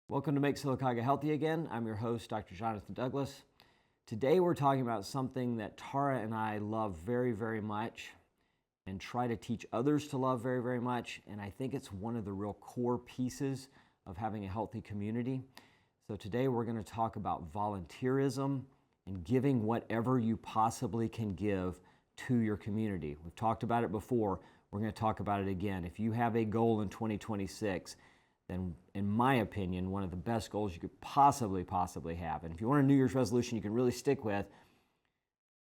Welcome to Make Sylacauga Healthy Again. I'm your host, Dr. Jonathan Douglas. Today we're talking about something that Tara and I love very, very much and try to teach others to love very, very much. And I think it's one of the real core pieces of having a healthy community. So today we're going to talk about volunteerism and giving whatever you possibly can give to your community. We've talked about it before. We're going to talk about it again. If you have a goal in 2026, then in my opinion, one of the best goals you could possibly have. And if you want a New Year's resolution you can really stick with,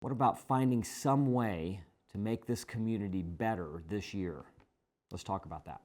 what about finding some way to make this community better this year? Let's talk about that.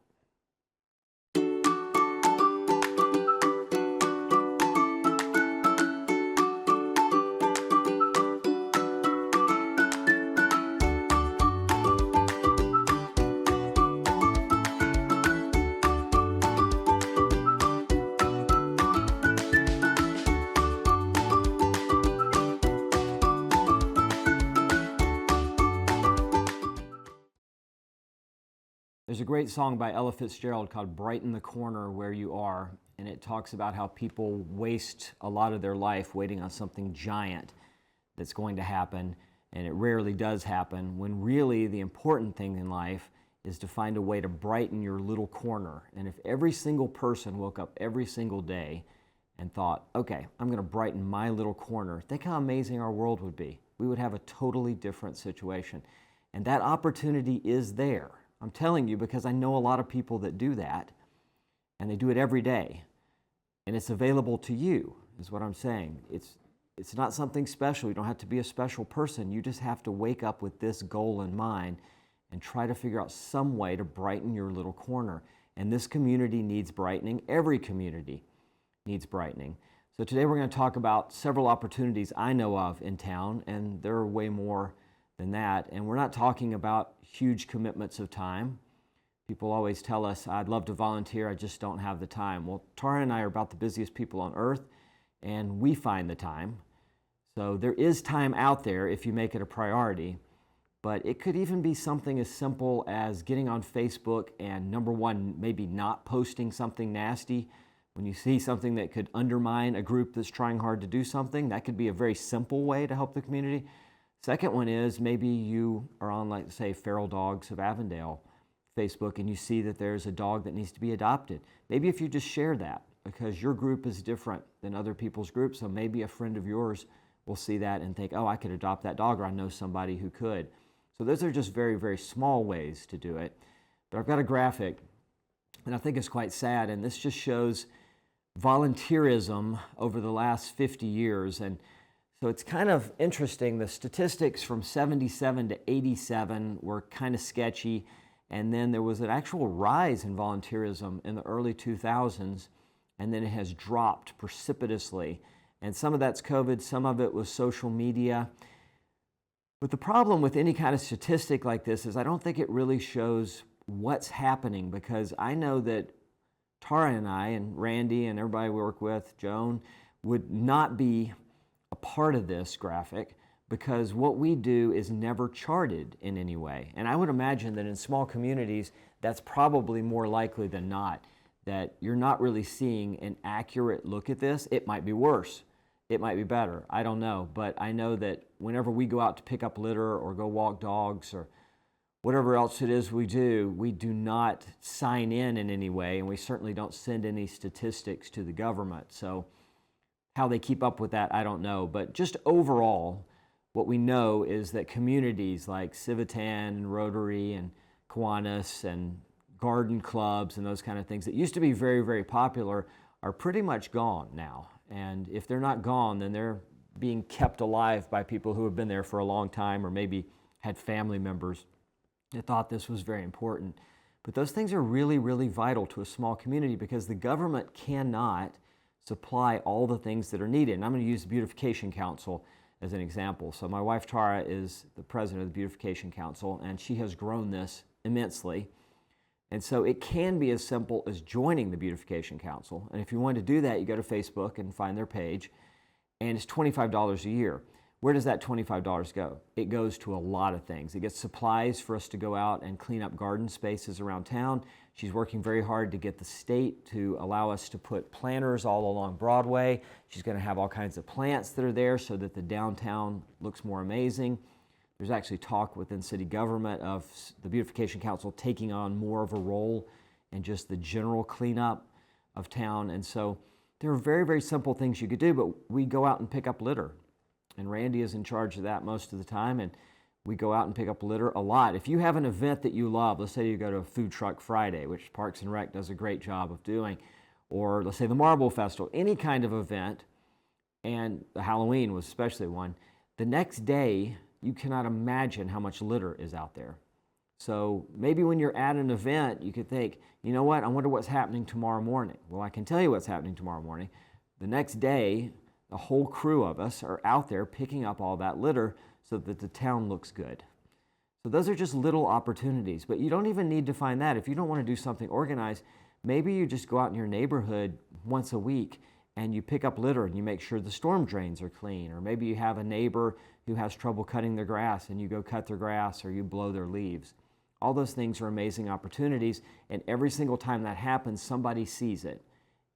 There's a great song by Ella Fitzgerald called "Brighten the Corner Where You Are," and it talks about how people waste a lot of their life waiting on something giant that's going to happen, and it rarely does happen, when really the important thing in life is to find a way to brighten your little corner. And if every single person woke up every single day and thought, okay, I'm going to brighten my little corner, think how amazing our world would be. We would have a totally different situation. And that opportunity is there. I'm telling you because I know a lot of people that do that, and they do it every day. And it's available to you, is what I'm saying. It's not something special. You don't have to be a special person. You just have to wake up with this goal in mind and try to figure out some way to brighten your little corner. And this community needs brightening. Every community needs brightening. So today we're going to talk about several opportunities I know of in town, and there are way more than that. And we're not talking about huge commitments of time. People always tell us, I'd love to volunteer, I just don't have the time. Well, Tara and I are about the busiest people on earth, and we find the time. So there is time out there if you make it a priority, but it could even be something as simple as getting on Facebook and, number one, maybe not posting something nasty. When you see something that could undermine a group that's trying hard to do something, that could be a very simple way to help the community. Second one is maybe you are on, like, say, Feral Dogs of Avondale Facebook, and you see that there's a dog that needs to be adopted. Maybe if you just share that, because your group is different than other people's groups, so maybe a friend of yours will see that and think, oh, I could adopt that dog, or I know somebody who could. So those are just very, very small ways to do it. But I've got a graphic, and I think it's quite sad, and this just shows volunteerism over the last 50 years. And so it's kind of interesting. The statistics from 77 to 87 were kind of sketchy, and then there was an actual rise in volunteerism in the early 2000s, and then it has dropped precipitously. And some of that's COVID, some of it was social media. But the problem with any kind of statistic like this is I don't think it really shows what's happening, because I know that Tara and I and Randy and everybody we work with, Joan, would not be a part of this graphic because what we do is never charted in any way. And I would imagine that in small communities, that's probably more likely than not, that you're not really seeing an accurate look at this. It might be worse. It might be better. I don't know. But I know that whenever we go out to pick up litter or go walk dogs or whatever else it is we do not sign in any way, and we certainly don't send any statistics to the government. So how they keep up with that, I don't know. But just overall, what we know is that communities like Civitan and Rotary and Kiwanis and garden clubs and those kind of things that used to be very, very popular are pretty much gone now. And if they're not gone, then they're being kept alive by people who have been there for a long time or maybe had family members that thought this was very important. But those things are really, really vital to a small community because the government cannot supply all the things that are needed. And I'm going to use the Beautification Council as an example. So my wife Tara is the president of the Beautification Council, and she has grown this immensely. And so it can be as simple as joining the Beautification Council. And if you want to do that, you go to Facebook and find their page, and it's $25 a year. Where does that $25 go? It goes to a lot of things. It gets supplies for us to go out and clean up garden spaces around town, She's working very hard to get the state to allow us to put planters all along Broadway. She's going to have all kinds of plants that are there so that the downtown looks more amazing. There's actually talk within city government of the Beautification Council taking on more of a role in just the general cleanup of town. And so there are very, very simple things you could do, but we go out and pick up litter. And Randy is in charge of that most of the time, and we go out and pick up litter a lot. If you have an event that you love, let's say you go to a Food Truck Friday, which Parks and Rec does a great job of doing, or let's say the Marble Festival, any kind of event, and the Halloween was especially one, the next day you cannot imagine how much litter is out there. So maybe when you're at an event, you could think, you know what, I wonder what's happening tomorrow morning. Well, I can tell you what's happening tomorrow morning. The next day, the whole crew of us are out there picking up all that litter so that the town looks good. So those are just little opportunities, but you don't even need to find that. If you don't want to do something organized, maybe you just go out in your neighborhood once a week and you pick up litter and you make sure the storm drains are clean, or maybe you have a neighbor who has trouble cutting their grass and you go cut their grass or you blow their leaves. All those things are amazing opportunities, and every single time that happens, somebody sees it.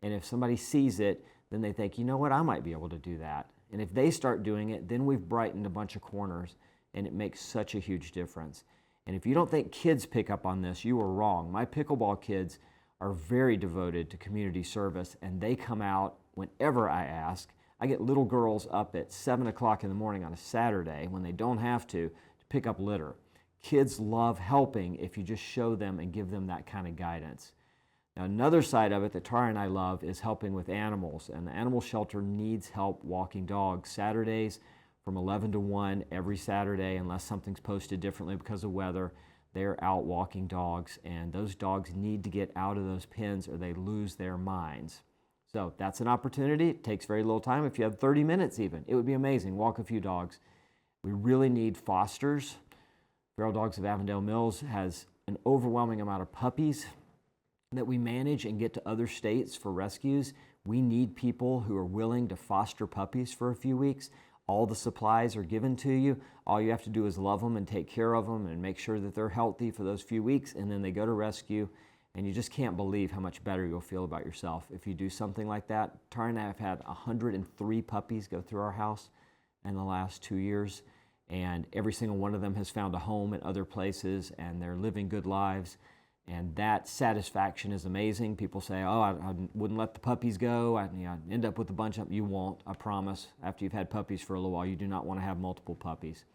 And if somebody sees it, then they think, you know what, I might be able to do that. And if they start doing it, then we've brightened a bunch of corners, and it makes such a huge difference. And if you don't think kids pick up on this, you are wrong. My pickleball kids are very devoted to community service, and they come out whenever I ask. I get little girls up at 7 o'clock in the morning on a Saturday when they don't have to pick up litter. Kids love helping if you just show them and give them that kind of guidance. Now, another side of it that Tara and I love is helping with animals, and the animal shelter needs help walking dogs. Saturdays from 11 to 1 every Saturday, unless something's posted differently because of weather, they're out walking dogs, and those dogs need to get out of those pens or they lose their minds. So that's an opportunity. It takes very little time. If you have 30 minutes even, it would be amazing. Walk a few dogs. We really need fosters. Feral Dogs of Avondale Mills has an overwhelming amount of puppies that we manage and get to other states for rescues. We need people who are willing to foster puppies for a few weeks. All the supplies are given to you. All you have to do is love them and take care of them and make sure that they're healthy for those few weeks, and then they go to rescue, and you just can't believe how much better you'll feel about yourself if you do something like that. Tara and I have had 103 puppies go through our house in the last 2 years, and every single one of them has found a home in other places, and they're living good lives. And that satisfaction is amazing. People say, oh, I wouldn't let the puppies go. I'd end up with a bunch of them. You won't, I promise. After you've had puppies for a little while, you do not want to have multiple puppies.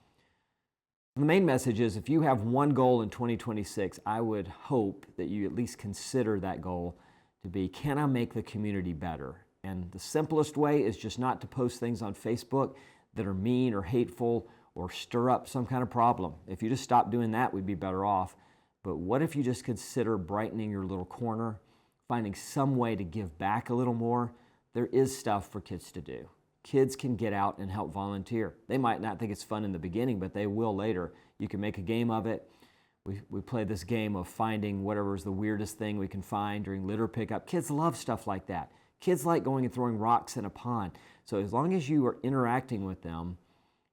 The main message is if you have one goal in 2026, I would hope that you at least consider that goal to be, can I make the community better? And the simplest way is just not to post things on Facebook that are mean or hateful or stir up some kind of problem. If you just stop doing that, we'd be better off. But what if you just consider brightening your little corner, finding some way to give back a little more? There is stuff for kids to do. Kids can get out and help volunteer. They might not think it's fun in the beginning, but they will later. You can make a game of it. We play this game of finding whatever is the weirdest thing we can find during litter pickup. Kids love stuff like that. Kids like going and throwing rocks in a pond. So as long as you are interacting with them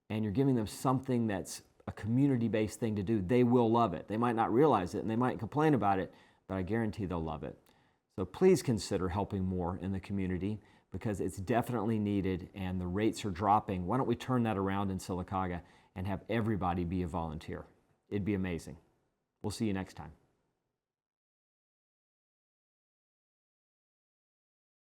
and you're giving them something that's a community-based thing to do, they will love it. They might not realize it and they might complain about it, but I guarantee they'll love it. So please consider helping more in the community because it's definitely needed and the rates are dropping. Why don't we turn that around in Sylacauga and have everybody be a volunteer? It'd be amazing. We'll see you next time.